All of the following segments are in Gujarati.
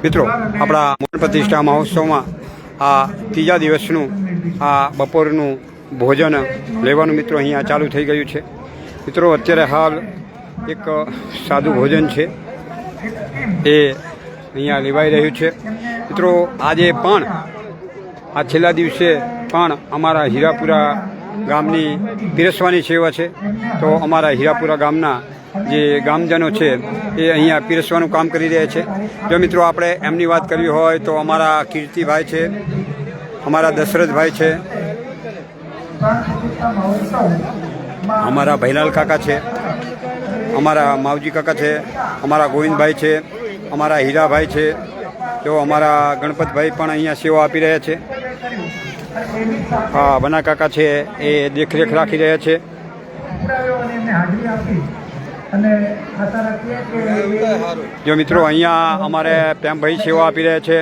મિત્રો આપણા મૂળ પ્રતિષ્ઠા મહોત્સવમાં આ ત્રીજા દિવસનું આ બપોરનું ભોજન લેવાનું મિત્રો અહીંયા ચાલુ થઈ ગયું છે। મિત્રો અત્યારે હાલ એક સાદું ભોજન છે એ અહીંયા લેવાઈ રહ્યું છે। મિત્રો આજે પણ આ છેલ્લા દિવસે પણ અમારા હીરાપુરા ગામની પીરસવાની સેવા છે। તો અમારા હીરાપુરા ગામના જે ગામજનો છે એ અહીંયા પીરસવાનું કામ કરી રહ્યા છે। જો મિત્રો આપણે એમની વાત કરવી હોય તો અમારા કીર્તિભાઈ છે, અમારા દશરથભાઈ છે, અમારા ભૈલાલ કાકા છે, અમારા માવજી કાકા છે, અમારા ગોવિંદભાઈ છે, અમારા હીરાભાઈ છે, તો અમારા ગણપતભાઈ પણ અહીંયા સેવા આપી રહ્યા છે। હા, બના કાકા છે એ દેખરેખ રાખી રહ્યા છે। જો મિત્રો અહીંયા અમારે પ્રેમભાઈ સેવા આપી રહ્યા છે,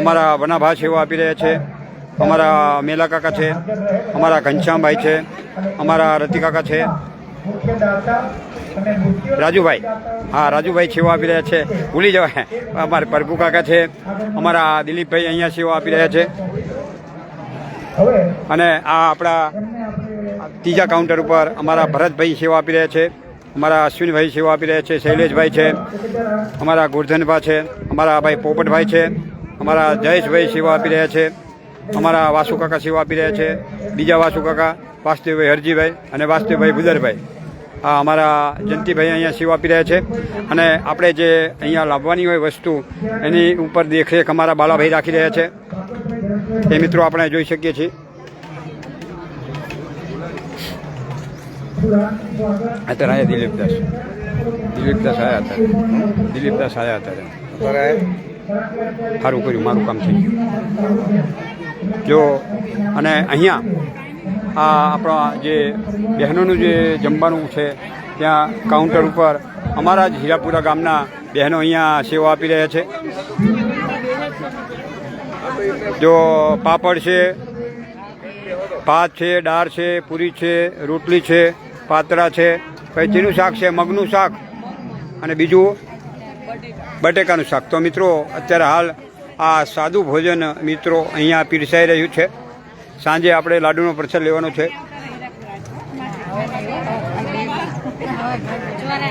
અમારા વનાભા સેવા આપી રહ્યા છે, અમારા મેલા કાકા છે, અમારા ઘનશ્યામભાઈ છે, અમારા રતિ કાકા છે, રાજુભાઈ, હા રાજુભાઈ સેવા આપી રહ્યા છે, ભૂલી જવાય, અમારા પ્રભુ કાકા છે, અમારા દિલીપભાઈ અહીંયા સેવા આપી રહ્યા છે। અને આ આપણા ત્રીજા કાઉન્ટર ઉપર અમારા ભરતભાઈ સેવા આપી રહ્યા છે, અમારા અશ્વિનભાઈ સેવા આપી રહ્યા છે, શૈલેષભાઈ છે, અમારા ગોરધનભા છે, અમારા ભાઈ પોપટભાઈ છે, અમારા જયેશભાઈ સેવા આપી રહ્યા છે, અમારા વાસુ કાકા સેવા આપી રહ્યા છે, બીજા વાસુ કાકા વાસુદેવભાઈ હરજીભાઈ અને વાસુદેવભાઈ ભુદરભાઈ, આ અમારા જયંતિભાઈ અહીંયા સેવા આપી રહ્યા છે। અને આપણે જે અહીંયા લાવવાની હોય વસ્તુ એની ઉપર દેખરેખ અમારા બાલાભાઈ રાખી રહ્યા છે, એ મિત્રો આપણે જોઈ શકીએ છીએ। અત્યારે આયા દિલીપદાસ આવ્યા હતા, દિલીપદાસ આવ્યા હતા, અત્યારે સારું કર્યું, મારું કામ થઈ ગયું। જો અને અહીંયા આ આપણા જે બહેનોનું જે જમવાનું છે ત્યાં કાઉન્ટર ઉપર અમારા જ હીરાપુરા ગામના બહેનો અહીંયા સેવા આપી રહ્યા છે। જો પાપડ છે, ભાત છે, દાળ છે, પૂરી છે, રોટલી છે, પાતરા છે, પછી ચીનું શાક છે, મગનું શાક અને બીજું બટેકાનું શાક। તો મિત્રો અત્યારે હાલ આ સાદું ભોજન મિત્રો અહીંયા પીરસાઈ રહ્યું છે। સાંજે આપણે લાડુનો પ્રસાદ લેવાનો છે।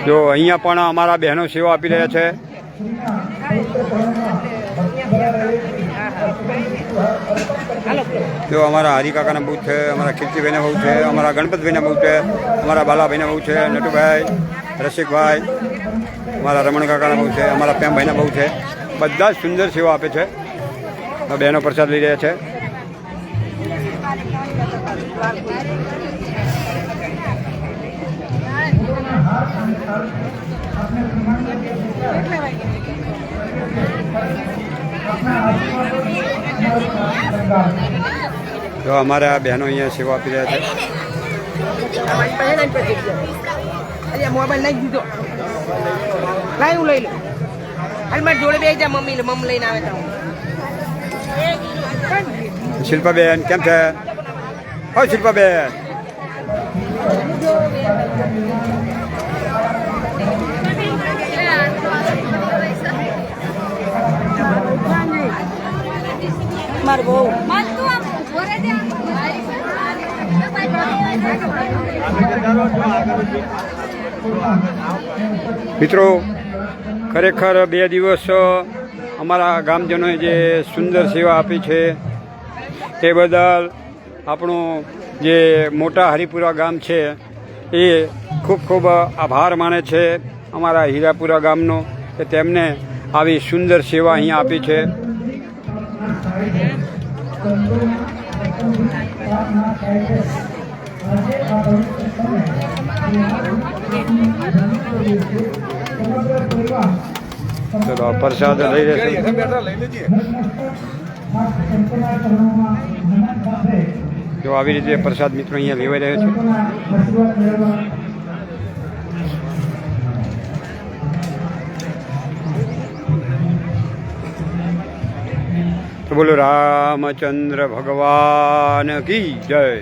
જો અહીંયા પણ અમારા બહેનો સેવા આપી રહ્યા છે। જો અમારા હરિકાકાના બહુ છે, અમારા કીર્તિભાઈના બહુ છે, અમારા ગણપતભાઈના બહુ છે, અમારા બાલાભાઈના બહુ છે, નટુભાઈ, રસિકભાઈ, અમારા રમણ કાકાના બહુ છે, અમારા પ્રેમભાઈના બહુ છે, બધા જ સુંદર સેવા આપે છે। બહેનો પ્રસાદ લઈ રહ્યા છે। તો અમારા બહેનો અહીંયા સેવા આપી રહ્યા છે। મોબાઈલ લઈ દીધો, લાઈ હું લઈ લો, હાલ મારી જોડે બે જા, મમ્મી લઈને આવે તો। શિલ્પાબેન કેમ છે? હો શિલ્પાબેન, માર બહુ મિત્રો ખરેખર 2 દિવસ અમારા ગામજનોએ જે સુંદર સેવા આપી છે તે બદલ આપણું જે મોટા હરિપુરા ગામ છે એ ખૂબ ખૂબ આભાર માને છે અમારા હીરાપુરા ગામનો, કે તેમને આવી સુંદર સેવા અહીંયા આપી છે। ચલો પ્રસાદ લઈ લેશે। જો આવી રીતે પ્રસાદ મિત્રો અહીંયા લેવાઈ રહ્યો છે। तो बोलो रामचंद्र भगवान की जय।